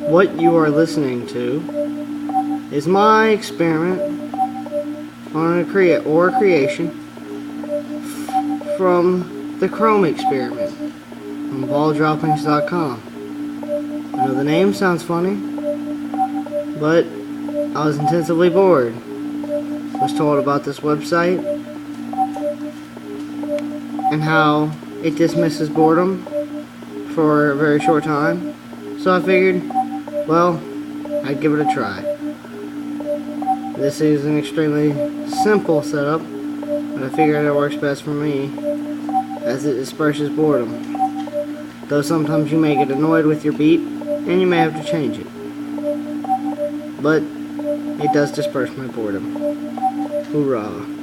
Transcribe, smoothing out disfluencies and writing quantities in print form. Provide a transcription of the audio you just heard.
What you are listening to is my experiment on a creation from the Chrome experiment on balldroppings.com. I know the name sounds funny, but I was intensively bored. I was told about this website and how it dismisses boredom for a very short time, so I figured, well, I'd give it a try. This is an extremely simple setup, but I figured it works best for me as it disperses boredom. Though sometimes you may get annoyed with your beat and you may have to change it. But it does disperse my boredom. Hoorah.